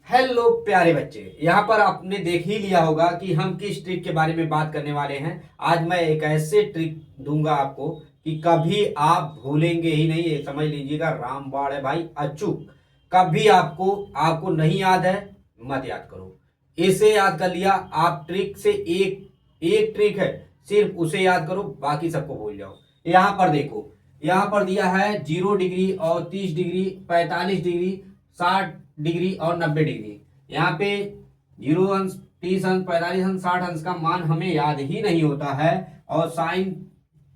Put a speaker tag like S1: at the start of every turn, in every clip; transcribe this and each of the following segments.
S1: Hello प्यारे बच्चे, यहाँ पर आपने देख ही लिया होगा कि हम किस ट्रिक के बारे में बात करने वाले हैं। आज मैं एक ऐसे ट्रिक दूंगा आपको कि कभी आप भूलेंगे ही नहीं। ये समझ लीजिएगा, रामबाण है भाई, अचूक। कभी आपको आपको नहीं याद है, मत याद करो। इसे याद कर लिया आप, ट्रिक से एक एक ट्रिक है, सिर्फ उसे याद करो, बाकी सबको भूल जाओ। यहाँ पर देखो, यहाँ पर दिया है 0 डिग्री और 30 डिग्री, 45 डिग्री, 60 डिग्री और 90 डिग्री। यहाँ पे 0 अंश, 30 अंश, 45 अंश, 60 अंश का मान हमें याद ही नहीं होता है। और साइन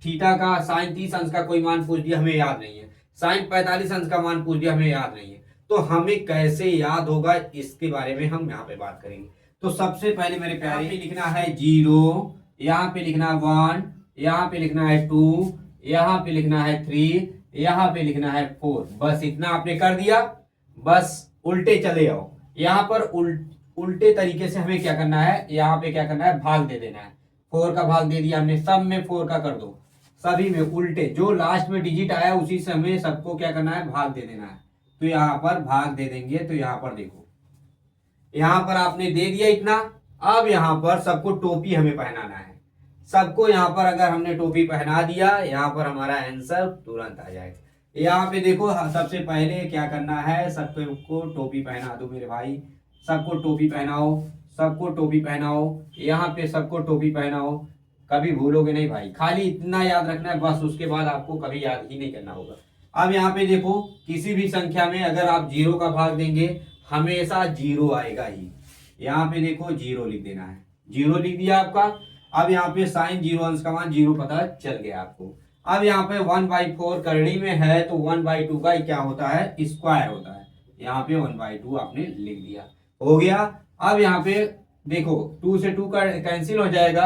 S1: थीटा का, साइन 30 अंश का कोई मान पूछ दिया, हमें याद नहीं है। साइन 45 अंश का मान पूछ दिया, हमें याद नहीं है। तो हमें कैसे याद होगा, इसके बारे में हम यहाँ पे बात करेंगे। तो सबसे पहले मेरे प्यारे, लिखना है 0, यहाँ पे लिखना है 1, यहाँ पे लिखना है 2, यहाँ पे लिखना है 3, यहाँ पे लिखना है 4। बस इतना आपने कर दिया। बस उल्टे चले आओ। यहाँ पर उल्टे तरीके से हमें क्या करना है, यहाँ पे क्या करना है, भाग दे देना है। 4 का भाग दे दिया हमने, सब में 4 का कर दो, सभी में उल्टे। जो लास्ट में डिजिट आया उसी से हमें सबको क्या करना है, भाग दे देना है। तो यहाँ पर भाग दे देंगे। तो यहाँ पर देखो, यहाँ पर आपने दे दिया इतना। अब यहाँ पर सबको टोपी हमें पहनाना है। सबको यहाँ पर अगर हमने टोपी पहना दिया, यहाँ पर हमारा आंसर तुरंत आ जाएगा। यहाँ पे देखो, सबसे पहले क्या करना है, सबको टोपी पहना दो मेरे भाई। सबको टोपी पहनाओ, सबको टोपी पहनाओ, यहाँ पे सबको टोपी पहनाओ। कभी भूलोगे नहीं भाई, खाली इतना याद रखना है बस, उसके बाद आपको कभी याद ही नहीं करना होगा। अब यहाँ पे देखो, किसी भी संख्या में अगर आप 0 का भाग देंगे, हमेशा 0 आएगा ही। यहाँ पे देखो 0 लिख देना है, 0 लिख दिया आपका। अब यहाँ पे साइन 0 अंश का मान 0 पता चल गया आपको। अब यहाँ पे 1/4 करड़ी में है, तो 1/2 का क्या होता है, स्क्वायर होता है। यहाँ पे 1/2 आपने लिख दिया, हो गया। अब यहाँ पे देखो, 2 से 2 का कैंसिल हो जाएगा।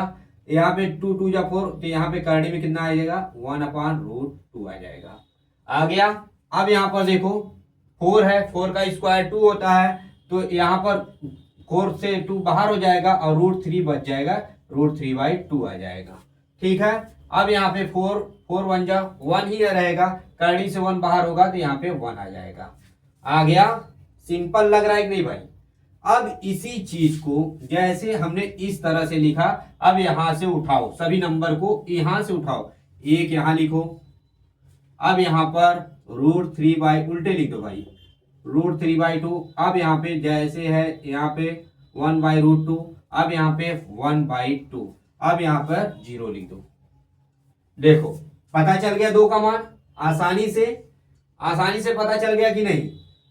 S1: यहाँ पे 2 2 जा 4, तो यहाँ पे करड़ी में कितना आ जाएगा, 1/√2 आ जाएगा। आ गया। अब यहाँ पर देखो 4 है, 4 का स्क्वायर 2 होता है, तो यहाँ पर 4 से 2 बाहर हो जाएगा और √3 बच जाएगा, √3/2 आ जाएगा। ठीक है। अब यहाँ पे 4 4 1 जा 1 ही रहेगा, करड़ी से 1 बाहर होगा तो यहाँ पे 1 आ जाएगा। आ गया। सिंपल लग रहा है कि नहीं भाई। अब इसी चीज को जैसे हमने इस तरह से लिखा, अब यहां से उठाओ, सभी नंबर को यहां से उठाओ, एक यहां लिखो। अब यहाँ पर √3 उल्टे लिख दो भाई, √3/2। अब यहाँ पे जैसे है, यहाँ पे 1/√2। अब यहाँ पे 1/2। अब यहाँ पर 0 लिख दो। देखो पता चल गया 2 का मान, आसानी से पता चल गया कि नहीं।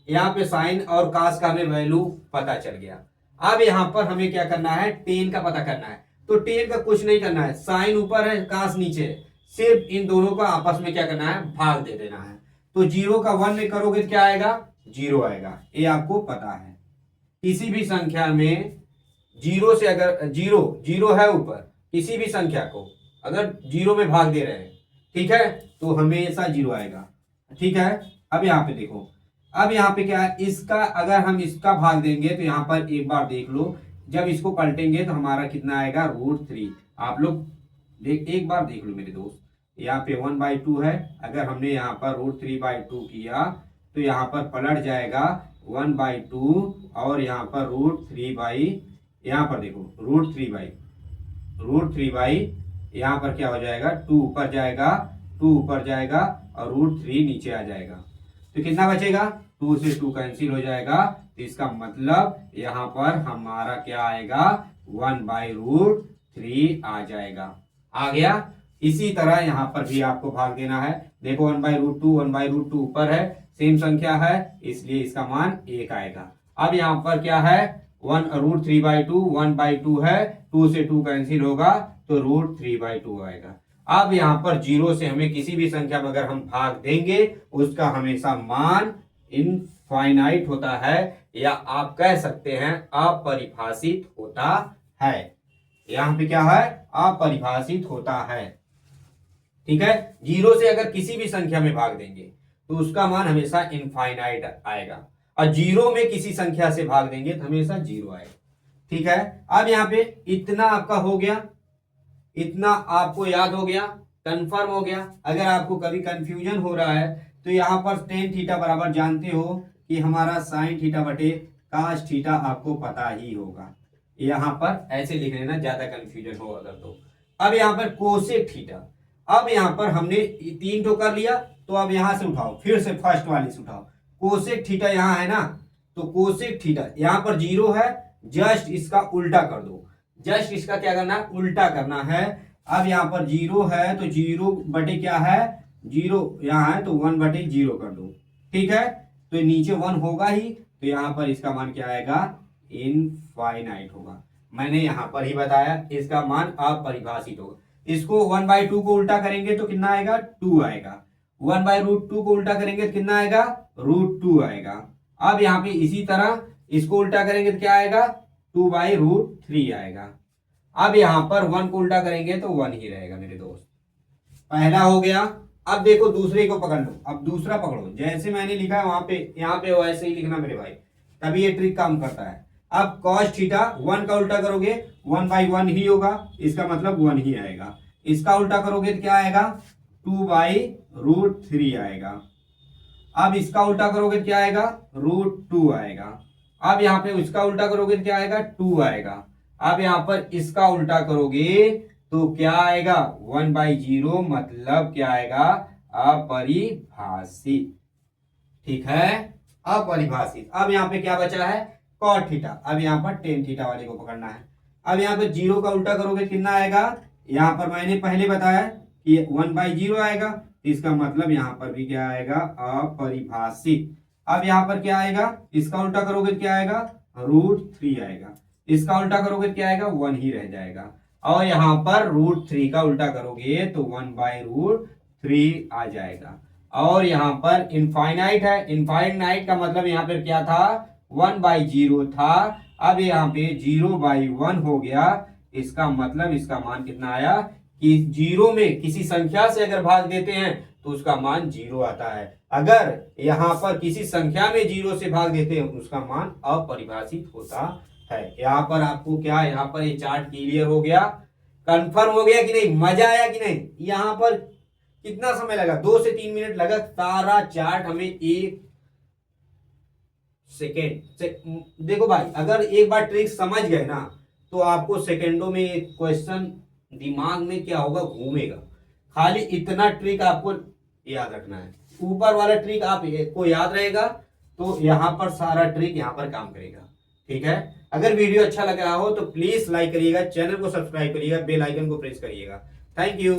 S1: यहाँ पे साइन और कास का हमें वैल्यू पता चल गया। अब यहाँ पर हमें क्या करना है, टेन का पता करना है। तो टेन का कुछ नहीं करना है, साइन ऊपर है, कास नीचे है, सिर्फ इन दोनों का आपस में क्या करना है, भाग दे देना है। तो 0 का 1 में करोगे तो क्या आएगा, 0 आएगा, ये आपको पता है। किसी भी संख्या में 0 से, अगर 0 है ऊपर, किसी भी संख्या को अगर 0 में भाग दे रहे हैं, ठीक है, तो हमेशा 0 आएगा। ठीक है। अब यहाँ पे देखो, अब यहाँ पे क्या है, इसका अगर हम इसका भाग देंगे तो यहाँ पर एक बार देख लो, जब इसको पलटेंगे तो हमारा कितना आएगा, √3। आप लोग एक बार देख लो मेरे दोस्त, यहाँ पे 1/2 है, अगर हमने यहाँ पर √3/2 किया तो यहाँ पर पलट जाएगा 1/2, और यहाँ पर √3, यहाँ पर देखो √3, यहाँ पर क्या हो जाएगा, 2 ऊपर जाएगा, 2 ऊपर जाएगा और √3 नीचे आ जाएगा। तो कितना बचेगा, 2 से 2 कैंसिल हो जाएगा। तो इसका मतलब यहाँ पर हमारा क्या आएगा, 1/√3 आ जाएगा। आ गया। इसी तरह यहाँ पर भी आपको भाग देना है। देखो 1/√2 ऊपर है, सेम संख्या है, इसलिए इसका मान 1 आएगा। अब यहाँ पर क्या है, √3/2, 1/2 है, 2 से 2 कैंसिल होगा तो √3/2 आएगा। अब यहाँ पर 0 से हमें किसी भी संख्या में अगर हम भाग देंगे, उसका हमेशा मान इनफाइनाइट होता है, या आप कह सकते हैं अपरिभाषित होता है। यहाँ पे क्या है, अपरिभाषित होता है। ठीक है। 0 से अगर किसी भी संख्या में भाग देंगे तो उसका मान हमेशा इनफाइनाइट आएगा, और 0 में किसी संख्या से भाग देंगे तो हमेशा 0 आएगा। ठीक है। अब यहाँ पे इतना आपका हो गया, इतना आपको याद हो गया, कंफर्म हो गया। अगर आपको कभी कंफ्यूजन हो रहा है तो यहाँ पर टेन थीटा बराबर जानते हो कि हमारा साइन थीटा बटे cos थीटा आपको पता ही होगा, यहाँ पर ऐसे लिख लेना ज्यादा कंफ्यूजन हो अगर तो। अब यहाँ पर कोसेक थीटा, अब यहाँ पर हमने 3 तो कर लिया, तो अब यहाँ से उठाओ, फिर से फर्स्ट वाले से उठाओ। कोसेक थीटा यहाँ है ना, तो कोसेक थीटा यहाँ पर 0 है, जस्ट इसका उल्टा कर दो, जस्ट इसका क्या करना है, उल्टा करना है। अब यहाँ पर 0 है तो 0 बटे क्या है, 0 यहाँ है तो 1 बटे 0 कर दो, ठीक है। तो नीचे 1 होगा ही, तो यहाँ पर इसका मान क्या आएगा, इनफाइनाइट होगा। मैंने यहाँ पर ही बताया इसका मान अपरिभाषित होगा। इसको 1/2 को उल्टा करेंगे तो कितना आएगा, 2 आएगा। 1/√2 को उल्टा करेंगे तो कितना आएगा, √2 आएगा। अब यहाँ पे इसी तरह इसको उल्टा करेंगे तो क्या आएगा, 2/√3 आएगा। अब यहाँ पर 1 को उल्टा करेंगे तो 1 ही रहेगा मेरे दोस्त। पहला हो गया। अब देखो दूसरे को पकड़ लो, अब दूसरा पकड़ो, जैसे मैंने लिखा है वहां पे यहाँ पे वैसे ही लिखना मेरे भाई, तभी ये ट्रिक काम करता है। अब cos थीटा 1 का उल्टा करोगे 1/1 ही होगा, इसका मतलब 1 ही आएगा। इसका उल्टा करोगे तो क्या आएगा, 2/√3 आएगा। अब इसका उल्टा करोगे तो क्या आएगा, √2 आएगा। अब यहाँ पे इसका उल्टा करोगे तो क्या आएगा, 2 आएगा। अब यहाँ पर इसका उल्टा करोगे तो क्या आएगा, 1/0, मतलब क्या आएगा, अपरिभाषित, ठीक है, अपरिभाषित। अब यहाँ पे क्या बचा है, cot थीटा। अब यहाँ पर tan थीटा वाले को पकड़ना है। अब यहाँ पर 0 का उल्टा करोगे कितना आएगा, यहाँ पर मैंने पहले बताया कि 1/0 आएगा, इसका मतलब यहाँ पर भी क्या आएगा, अपरिभाषित। अब यहाँ पर क्या आएगा, इसका उल्टा करोगे तो क्या आएगा, √3 आएगा। इसका उल्टा करोगे तो क्या आएगा, 1 ही रह जाएगा। और यहाँ पर √3 का उल्टा करोगे तो 1/√3 आ जाएगा। और यहाँ पर इनफाइनाइट है, इनफाइनाइट का मतलब यहाँ पर क्या था, 1/0 था, अब यहाँ पे 0/1 हो गया। इसका मतलब इसका मान कितना आया कि 0 में किसी संख्या से अगर भाग देते हैं तो उसका मान 0 आता है। अगर यहाँ पर किसी संख्या में 0 से भाग देते हैं उसका मान अपरिभाषित होता है। यहाँ पर आपको क्या, यहाँ पर ये चार्ट क्लियर हो गया, कंफर्म हो गया कि नहीं, मजा आया कि नहीं। यहाँ पर कितना समय लगा, 2 से 3 मिनट लगा, सारा चार्ट हमें 1 सेकेंड से। देखो भाई, अगर एक बार ट्रिक समझ गए ना तो आपको सेकेंडों में एक क्वेश्चन दिमाग में क्या होगा, घूमेगा। खाली इतना ट्रिक आपको याद रखना है, ऊपर वाला ट्रिक आपको याद रहेगा तो यहाँ पर सारा ट्रिक यहाँ पर काम करेगा, ठीक है। अगर वीडियो अच्छा लग रहा हो तो प्लीज लाइक करिएगा, चैनल को सब्सक्राइब करिएगा, बेल आइकन को प्रेस करिएगा। Thank you.